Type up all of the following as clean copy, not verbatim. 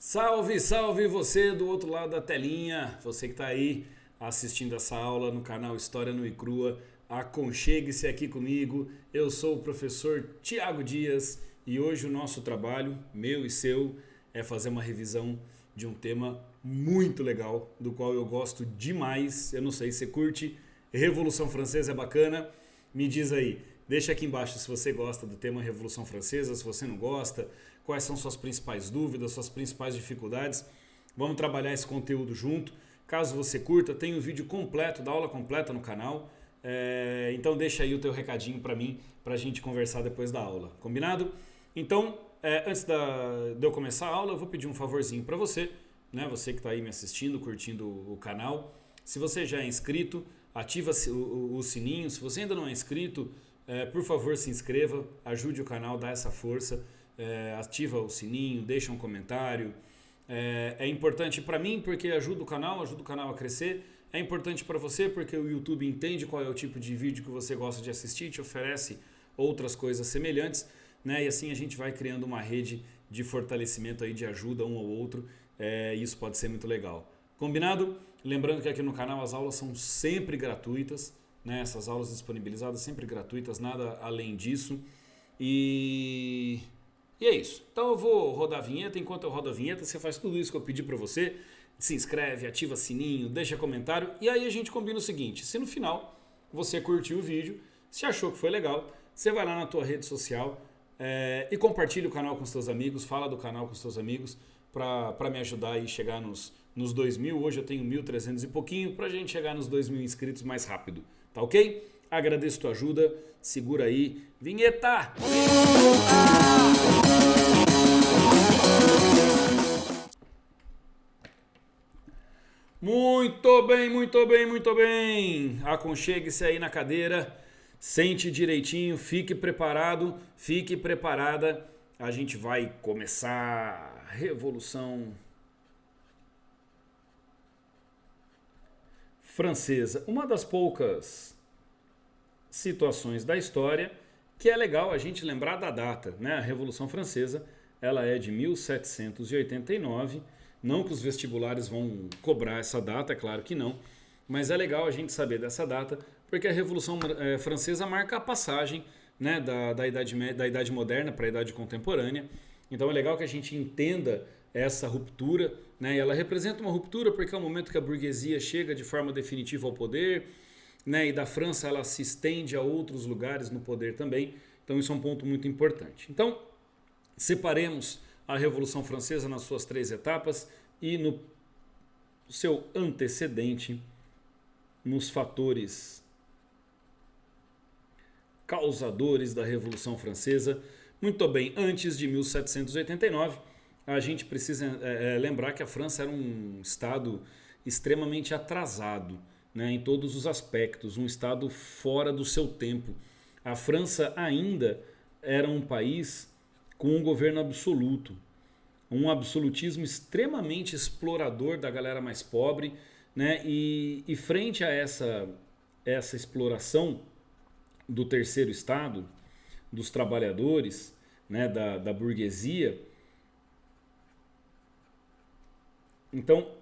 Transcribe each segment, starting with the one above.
Salve, salve você do outro lado da telinha, você que está aí assistindo essa aula no canal História Nua e Crua, aconchegue-se aqui comigo, eu sou o professor Tiago Dias e hoje o nosso trabalho, meu e seu, é fazer uma revisão de um tema muito legal, do qual eu gosto demais, eu não sei se você curte, Revolução Francesa é bacana, me diz aí, deixa aqui embaixo se você gosta do tema Revolução Francesa, se você não gosta, quais são suas principais dúvidas, suas principais dificuldades. Vamos trabalhar esse conteúdo junto. Caso você curta, tem o vídeo completo, da aula completa no canal. Então deixa aí o teu recadinho para mim, para a gente conversar depois da aula. Combinado? Então, antes de eu começar a aula, eu vou pedir um favorzinho para você, né? Você que está aí me assistindo, curtindo o canal. Se você já é inscrito, ativa o sininho. Se você ainda não é inscrito, por favor se inscreva, ajude o canal, dá essa força. Ativa o sininho, deixa um comentário. É importante para mim porque ajuda o canal a crescer. É importante para você porque o YouTube entende qual é o tipo de vídeo que você gosta de assistir, te oferece outras coisas semelhantes, né? E assim a gente vai criando uma rede de fortalecimento aí, de ajuda um ao outro. Isso pode ser muito legal. Combinado? Lembrando que aqui no canal as aulas são sempre gratuitas, né? Essas aulas disponibilizadas sempre gratuitas, nada além disso. E é isso. Então eu vou rodar a vinheta. Enquanto eu rodo a vinheta, você faz tudo isso que eu pedi para você. Se inscreve, ativa sininho, deixa comentário. E aí a gente combina o seguinte. Se no final você curtiu o vídeo, se achou que foi legal, você vai lá na tua rede social e compartilha o canal com os teus amigos. Fala do canal com os teus amigos para me ajudar a chegar nos 2.000. Hoje eu tenho 1.300 e pouquinho. Para a gente chegar nos 2.000 inscritos mais rápido. Tá ok? Agradeço tua ajuda. Segura aí. Vinheta! Muito bem, muito bem, muito bem. Aconchegue-se aí na cadeira. Sente direitinho. Fique preparado. Fique preparada. A gente vai começar a Revolução Francesa. Uma das poucas situações da história que é legal a gente lembrar da data, né? A Revolução Francesa, ela é de 1789, não que os vestibulares vão cobrar essa data, é claro que não, mas é legal a gente saber dessa data, porque a Revolução Francesa marca a passagem, né, da Idade Moderna para a Idade Contemporânea, então é legal que a gente entenda essa ruptura, né? E ela representa uma ruptura porque é o momento que a burguesia chega de forma definitiva ao poder, né, e da França ela se estende a outros lugares no poder também, então isso é um ponto muito importante. Então, separemos a Revolução Francesa nas suas 3 etapas e no seu antecedente, nos fatores causadores da Revolução Francesa. Muito bem, antes de 1789, a gente precisa lembrar que a França era um estado extremamente atrasado, né, em todos os aspectos, um estado fora do seu tempo. A França ainda era um país com um governo absoluto, um absolutismo extremamente explorador da galera mais pobre, né, e frente a essa exploração do terceiro estado, dos trabalhadores, né, da burguesia, então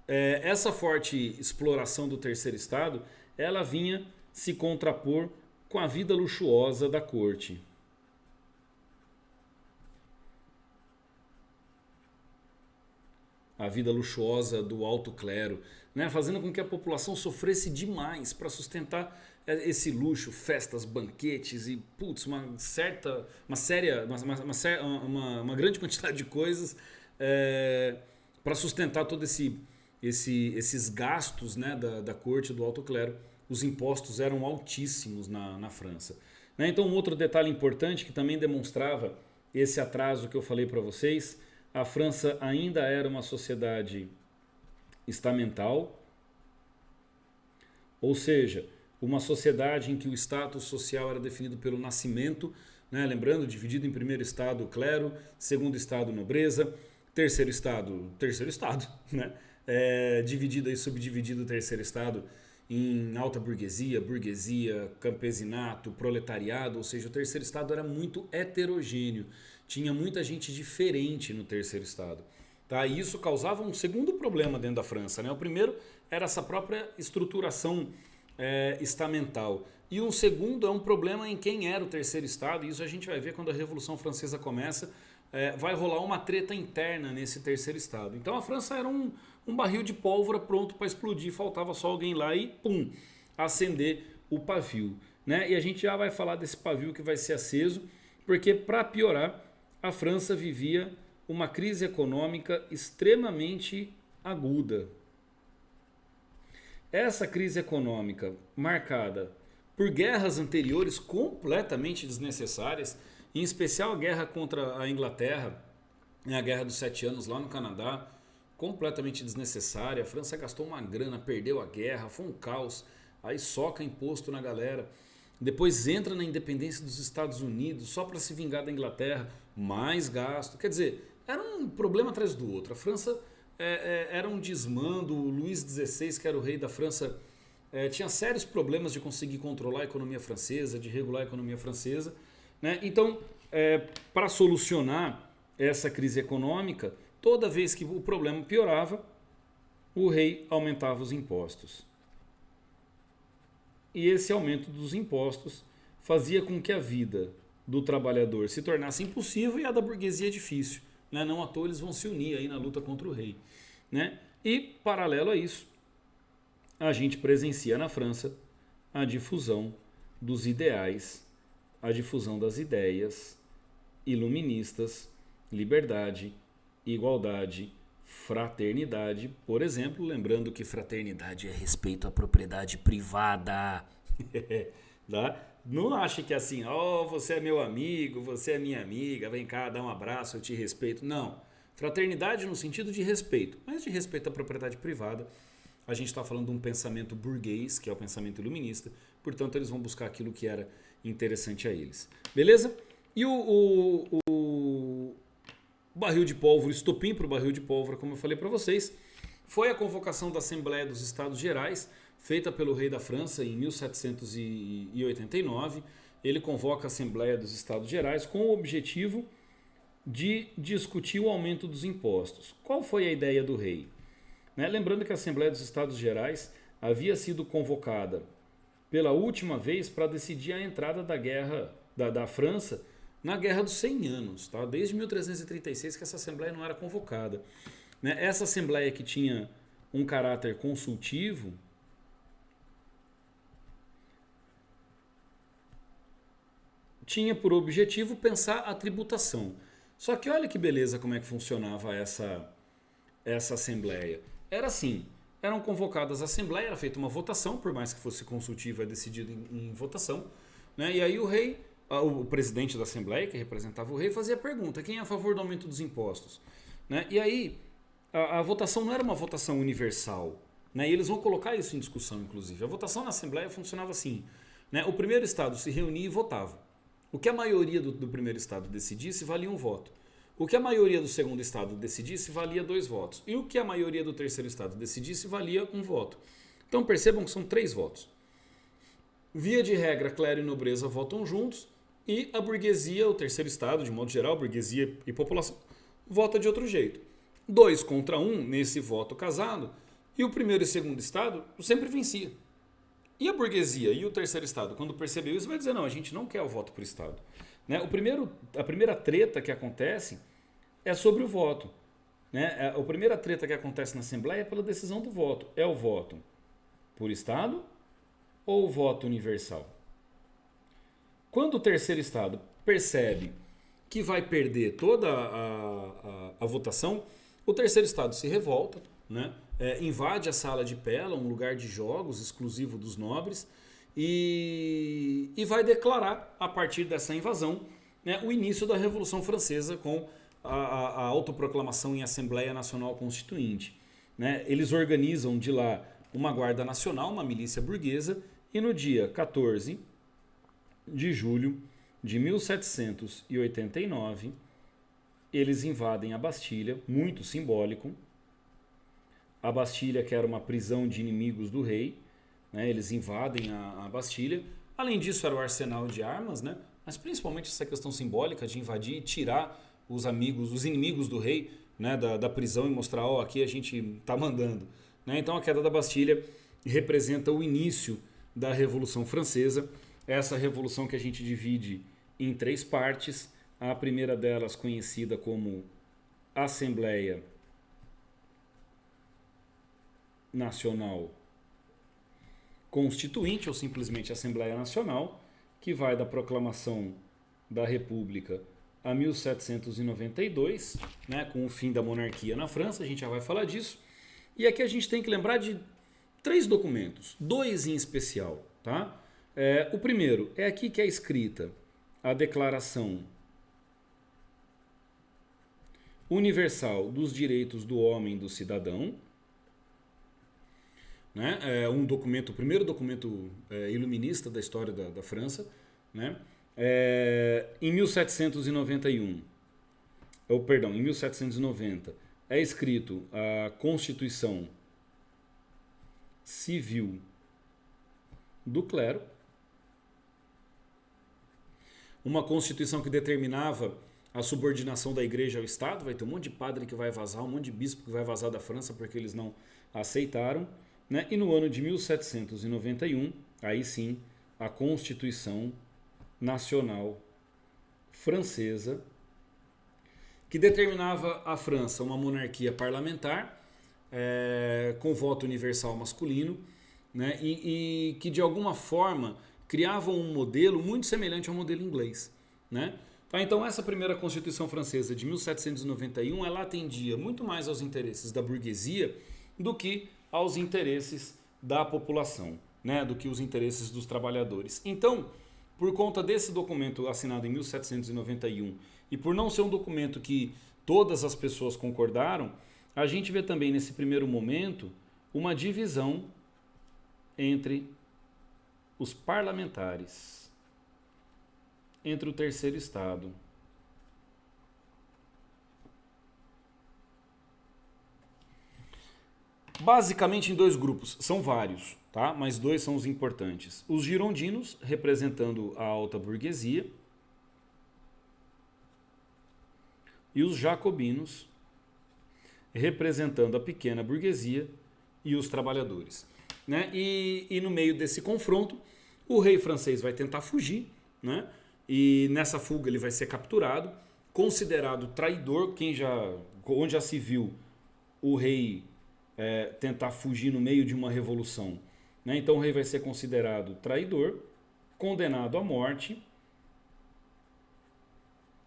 essa forte exploração do terceiro estado, ela vinha se contrapor com a vida luxuosa da corte. A vida luxuosa do alto clero, né, fazendo com que a população sofresse demais para sustentar esse luxo, festas, banquetes e uma grande quantidade de coisas para sustentar todo esses gastos, né, da corte do alto clero. Os impostos eram altíssimos na França. Né? Então, um outro detalhe importante que também demonstrava esse atraso que eu falei para vocês, a França ainda era uma sociedade estamental, ou seja, uma sociedade em que o status social era definido pelo nascimento, né? Lembrando, dividido em primeiro estado clero, segundo estado nobreza, terceiro estado, né? Dividido aí, subdividido o terceiro estado em alta burguesia, burguesia, campesinato, proletariado, ou seja, o terceiro estado era muito heterogêneo, tinha muita gente diferente no terceiro estado. Tá? E isso causava um segundo problema dentro da França. Né? O primeiro era essa própria estruturação estamental. E um segundo é um problema em quem era o terceiro estado, e isso a gente vai ver quando a Revolução Francesa começa, vai rolar uma treta interna nesse terceiro estado. Então a França era um barril de pólvora pronto para explodir, faltava só alguém lá e pum, acender o pavio. Né? E a gente já vai falar desse pavio que vai ser aceso, porque para piorar, a França vivia uma crise econômica extremamente aguda. Essa crise econômica marcada por guerras anteriores completamente desnecessárias, em especial a guerra contra a Inglaterra, a Guerra dos 7 Anos lá no Canadá, completamente desnecessária. A França gastou uma grana, perdeu a guerra, foi um caos, aí soca imposto na galera. Depois entra na independência dos Estados Unidos só para se vingar da Inglaterra, mais gasto. Quer dizer, era um problema atrás do outro. A França era um desmando. O Luís XVI, que era o rei da França, tinha sérios problemas de conseguir controlar a economia francesa, de regular a economia francesa. Né? Então, para solucionar essa crise econômica, toda vez que o problema piorava, o rei aumentava os impostos. E esse aumento dos impostos fazia com que a vida do trabalhador se tornasse impossível e a da burguesia difícil. Né? Não à toa eles vão se unir aí na luta contra o rei. Né? E, paralelo a isso, a gente presencia na França a difusão dos ideais, a difusão das ideias iluministas, liberdade, igualdade, fraternidade, por exemplo, lembrando que fraternidade é respeito à propriedade privada. Tá? Não ache que é assim, você é meu amigo, você é minha amiga, vem cá, dá um abraço, eu te respeito. Não. Fraternidade no sentido de respeito, mas de respeito à propriedade privada. A gente está falando de um pensamento burguês, que é o pensamento iluminista, portanto eles vão buscar aquilo que era interessante a eles. Beleza? E o barril de pólvora, o estopim para o barril de pólvora, como eu falei para vocês, foi a convocação da Assembleia dos Estados Gerais, feita pelo rei da França em 1789. Ele convoca a Assembleia dos Estados Gerais com o objetivo de discutir o aumento dos impostos. Qual foi a ideia do rei? Né? Lembrando que a Assembleia dos Estados Gerais havia sido convocada pela última vez para decidir a entrada da França na Guerra dos 100 Anos. Tá? Desde 1336 que essa Assembleia não era convocada. Né? Essa Assembleia que tinha um caráter consultivo tinha por objetivo pensar a tributação. Só que olha que beleza como é que funcionava essa Assembleia. Era assim, eram convocadas a Assembleia, era feita uma votação, por mais que fosse consultiva, é decidido em votação. Né? E aí o rei, o presidente da Assembleia, que representava o rei, fazia a pergunta: quem é a favor do aumento dos impostos? Né? E aí a votação não era uma votação universal. Né? E eles vão colocar isso em discussão, inclusive. A votação na Assembleia funcionava assim. Né? O primeiro estado se reunia e votava. O que a maioria do primeiro estado decidisse, valia um voto. O que a maioria do segundo estado decidisse, valia 2 votos. E o que a maioria do terceiro estado decidisse, valia 1 voto. Então percebam que são 3 votos. Via de regra, clero e nobreza votam juntos e a burguesia, o terceiro estado, de modo geral, burguesia e população, vota de outro jeito. 2 contra 1 nesse voto casado, e o primeiro e segundo estado sempre vencia. E a burguesia e o terceiro estado, quando percebeu isso, vai dizer: não, a gente não quer o voto por estado. Né? A primeira treta que acontece é sobre o voto. Né? A primeira treta que acontece na Assembleia é pela decisão do voto. É o voto por estado ou o voto universal? Quando o terceiro estado percebe que vai perder toda a votação, o terceiro estado se revolta, né? Invade a sala de Pella, um lugar de jogos exclusivo dos nobres, e vai declarar, a partir dessa invasão, né, o início da Revolução Francesa com a autoproclamação em Assembleia Nacional Constituinte. Né? Eles organizam de lá uma Guarda Nacional, uma milícia burguesa, e no dia 14 de julho de 1789, eles invadem a Bastilha, muito simbólico. A Bastilha, que era uma prisão de inimigos do rei, né? Eles invadem a Bastilha. Além disso, era o arsenal de armas, né? Mas principalmente essa questão simbólica de invadir e tirar os inimigos do rei, né, da prisão e mostrar, ó, aqui a gente tá mandando, né? Então a queda da Bastilha representa o início da Revolução Francesa, essa revolução que a gente divide em 3 partes. A primeira delas conhecida como Assembleia Nacional Constituinte, ou simplesmente Assembleia Nacional, que vai da proclamação da República a 1792, né, com o fim da monarquia na França, a gente já vai falar disso. E aqui a gente tem que lembrar de 3 documentos, 2 em especial, tá? O primeiro é aqui que é escrita a Declaração Universal dos Direitos do Homem e do Cidadão, né? É um documento, o primeiro documento iluminista da história da França, né? Em 1791, em 1790, é escrito a Constituição Civil do Clero, uma constituição que determinava a subordinação da igreja ao Estado. Vai ter um monte de padre que vai vazar, um monte de bispo que vai vazar da França porque eles não aceitaram, né? E no ano de 1791, aí sim, a Constituição Nacional Francesa, que determinava a França uma monarquia parlamentar, com voto universal masculino, né? E que de alguma forma criava um modelo muito semelhante ao modelo inglês, né? Então essa primeira Constituição Francesa de 1791, ela atendia muito mais aos interesses da burguesia do que aos interesses da população, né? Do que os interesses dos trabalhadores. Então, por conta desse documento assinado em 1791 e por não ser um documento que todas as pessoas concordaram, a gente vê também nesse primeiro momento uma divisão entre os parlamentares, entre o terceiro estado. Basicamente em 2 grupos, são vários, tá? Mas 2 são os importantes. Os girondinos, representando a alta burguesia, e os jacobinos, representando a pequena burguesia e os trabalhadores, né? E no meio desse confronto, o rei francês vai tentar fugir, né? E nessa fuga ele vai ser capturado, considerado traidor. Onde já se viu o rei tentar fugir no meio de uma revolução, né? Então o rei vai ser considerado traidor, condenado à morte,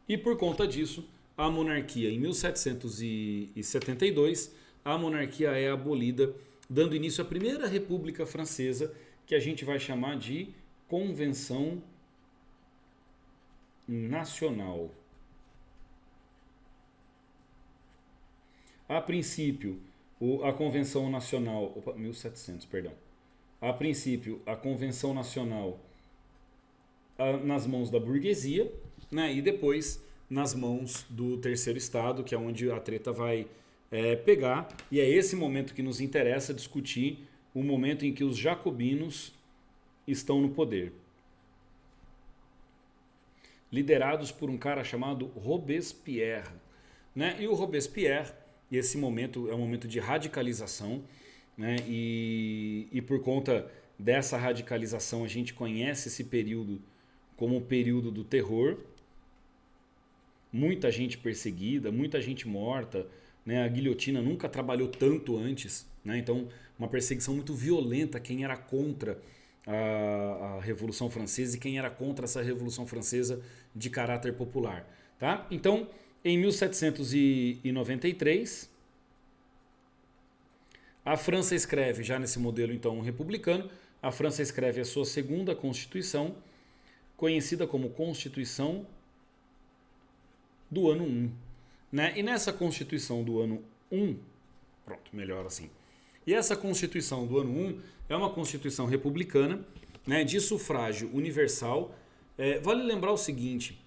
e por conta disso a monarquia, em 1772, a monarquia é abolida, dando início à primeira República Francesa, que a gente vai chamar de Convenção Nacional. A princípio, a Convenção Nacional... 1700, perdão. A princípio, a Convenção Nacional nas mãos da burguesia, né? E depois nas mãos do terceiro estado, que é onde a treta vai pegar. E é esse momento que nos interessa discutir, o momento em que os jacobinos estão no poder, liderados por um cara chamado Robespierre, né? E o Robespierre, esse momento é um momento de radicalização, né? E por conta dessa radicalização a gente conhece esse período como o período do terror. Muita gente perseguida, muita gente morta, né? A guilhotina nunca trabalhou tanto antes, né? Então uma perseguição muito violenta a quem era contra a Revolução Francesa e quem era contra essa Revolução Francesa de caráter popular, tá? Então, em 1793, a França escreve, já nesse modelo então republicano, a França escreve a sua segunda Constituição, conhecida como Constituição do ano 1, né? E nessa Constituição do ano 1, pronto, melhor assim. E essa Constituição do ano 1 é uma Constituição republicana, né, de sufrágio universal. Vale lembrar o seguinte,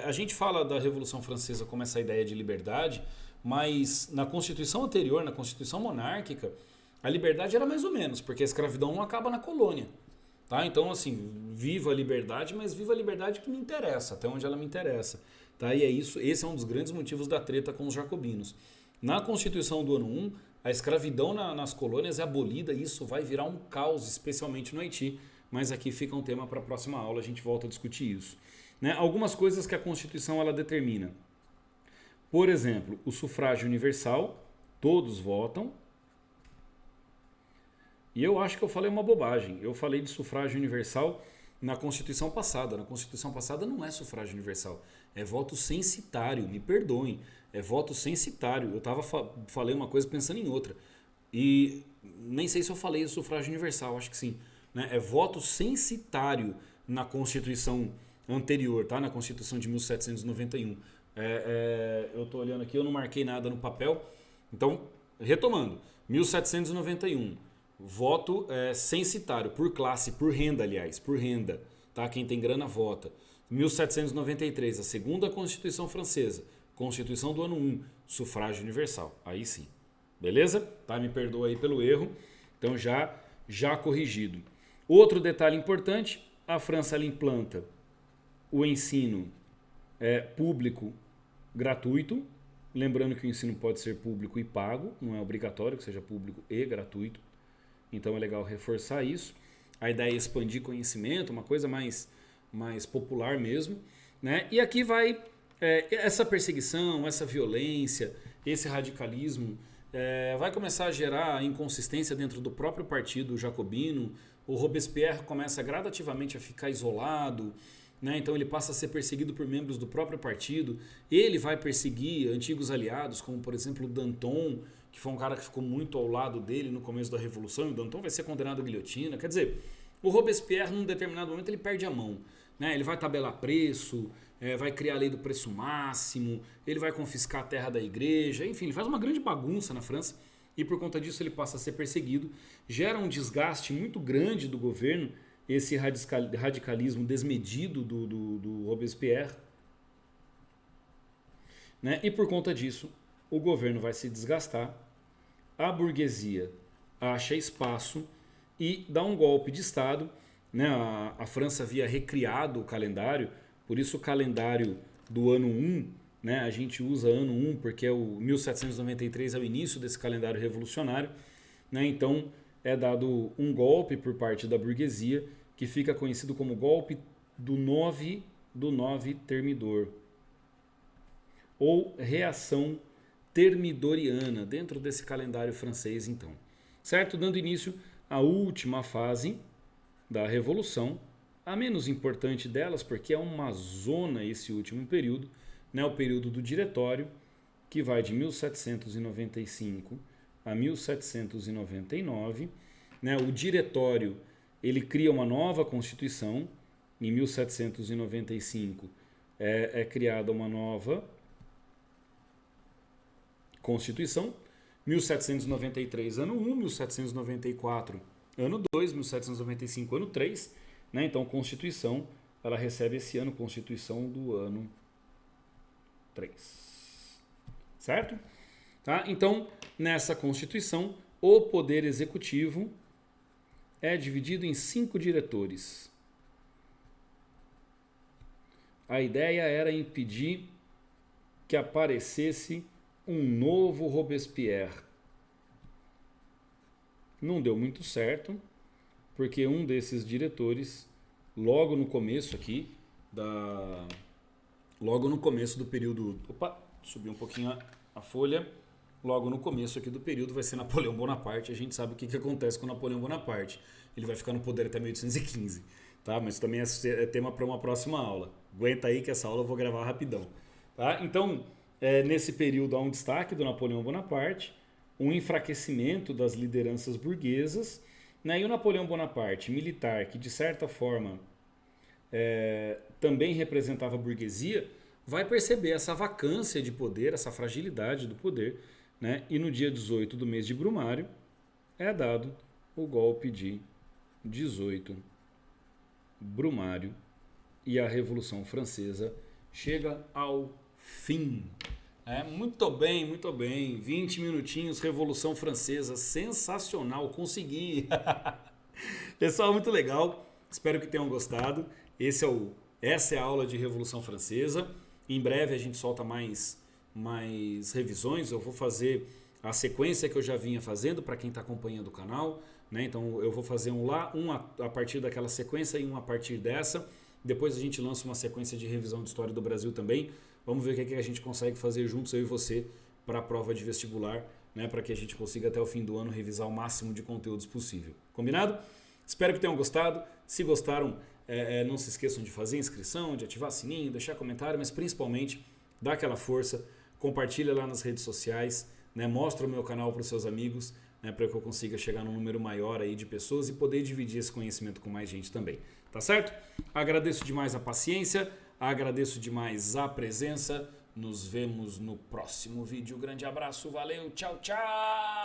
a gente fala da Revolução Francesa como essa ideia de liberdade, mas na Constituição anterior, na Constituição monárquica, A liberdade era mais ou menos, porque a escravidão não acaba na colônia. Tá? Então, assim, viva a liberdade, mas viva a liberdade que me interessa, até onde ela me interessa. Tá? E é isso, esse é um dos grandes motivos da treta com os jacobinos. Na Constituição do ano 1, a escravidão nas colônias é abolida e isso vai virar um caos, especialmente no Haiti. Mas aqui fica um tema para a próxima aula, a gente volta a discutir isso. Né? Algumas coisas que a Constituição ela determina. Por exemplo, o sufrágio universal, todos votam. E eu acho que eu falei uma bobagem. Eu falei de sufrágio universal na Constituição passada. Na Constituição passada não é sufrágio universal, é voto censitário, me perdoem. É voto censitário. Eu falei uma coisa pensando em outra. E nem sei se eu falei sufrágio universal, acho que sim. Né? É voto censitário na Constituição anterior, tá? Na Constituição de 1791. Eu estou olhando aqui, eu não marquei nada no papel. Então, retomando. 1791. Voto censitário, por classe, por renda, aliás, por renda. Tá? Quem tem grana vota. 1793, a segunda Constituição Francesa. Constituição do ano 1, sufrágio universal. Aí sim. Beleza? Tá? Me perdoa aí pelo erro. Então já corrigido. Outro detalhe importante, a França ela implanta o ensino público gratuito. Lembrando que o ensino pode ser público e pago, não é obrigatório que seja público e gratuito. Então é legal reforçar isso. A ideia é expandir conhecimento, uma coisa mais popular mesmo. Né? E aqui vai essa perseguição, essa violência, esse radicalismo vai começar a gerar inconsistência dentro do próprio partido jacobino. O Robespierre começa gradativamente a ficar isolado, né? Então ele passa a ser perseguido por membros do próprio partido. Ele vai perseguir antigos aliados, como por exemplo o Danton, que foi um cara que ficou muito ao lado dele no começo da Revolução, e o Danton vai ser condenado à guilhotina. Quer dizer, o Robespierre, num determinado momento, ele perde a mão. Né? Ele vai tabelar preço, vai criar a lei do preço máximo, ele vai confiscar a terra da igreja, enfim, ele faz uma grande bagunça na França e por conta disso ele passa a ser perseguido. Gera um desgaste muito grande do governo, esse radicalismo desmedido do Robespierre. Né? E por conta disso, o governo vai se desgastar, a burguesia acha espaço e dá um golpe de Estado. Né? A França havia recriado o calendário, por isso o calendário do ano 1, né? A gente usa ano 1 porque o 1793 é o início desse calendário revolucionário. Né? Então é dado um golpe por parte da burguesia que fica conhecido como golpe do 9 termidor ou reação termidoriana dentro desse calendário francês então, certo? Dando início à última fase da Revolução, a menos importante delas, porque é uma zona esse último período, né, o período do Diretório, que vai de 1795 a 1799. Né, o Diretório ele cria uma nova Constituição, em 1795 é criada uma nova Constituição, 1793 ano 1, 1794 ano 2, 1795 ano 3, né? Então Constituição, ela recebe esse ano Constituição do ano 3. Certo? Tá? Então, nessa Constituição, o Poder Executivo é dividido em 5 diretores. A ideia era impedir que aparecesse um novo Robespierre. Não deu muito certo, porque um desses diretores, logo no começo aqui, logo no começo do período... Opa, subi um pouquinho a folha. Logo no começo aqui do período vai ser Napoleão Bonaparte. A gente sabe o que acontece com Napoleão Bonaparte. Ele vai ficar no poder até 1815, tá? Mas também é tema para uma próxima aula. Aguenta aí que essa aula eu vou gravar rapidão. Tá? Então, nesse período há um destaque do Napoleão Bonaparte, um enfraquecimento das lideranças burguesas, né? E o Napoleão Bonaparte, militar, que de certa forma também representava a burguesia, vai perceber essa vacância de poder, essa fragilidade do poder, né? E no dia 18 do mês de Brumário é dado o golpe de 18 Brumário e a Revolução Francesa chega ao fim. Muito bem, muito bem. 20 minutinhos, Revolução Francesa. Sensacional, consegui. Pessoal, muito legal. Espero que tenham gostado. Essa é a aula de Revolução Francesa. Em breve a gente solta mais revisões. Eu vou fazer a sequência que eu já vinha fazendo para quem está acompanhando o canal, né? Então eu vou fazer um a partir daquela sequência e um a partir dessa. Depois a gente lança uma sequência de revisão de história do Brasil também. Vamos ver o que a gente consegue fazer juntos, eu e você, para a prova de vestibular, né? Para que a gente consiga até o fim do ano revisar o máximo de conteúdos possível. Combinado? Espero que tenham gostado. Se gostaram, não se esqueçam de fazer inscrição, de ativar sininho, deixar comentário, mas principalmente dá aquela força, compartilha lá nas redes sociais, né? Mostra o meu canal para os seus amigos, né? Para que eu consiga chegar num número maior aí de pessoas e poder dividir esse conhecimento com mais gente também. Tá certo? Agradeço demais a paciência, agradeço demais a presença. Nos vemos no próximo vídeo. Grande abraço, valeu, tchau, tchau!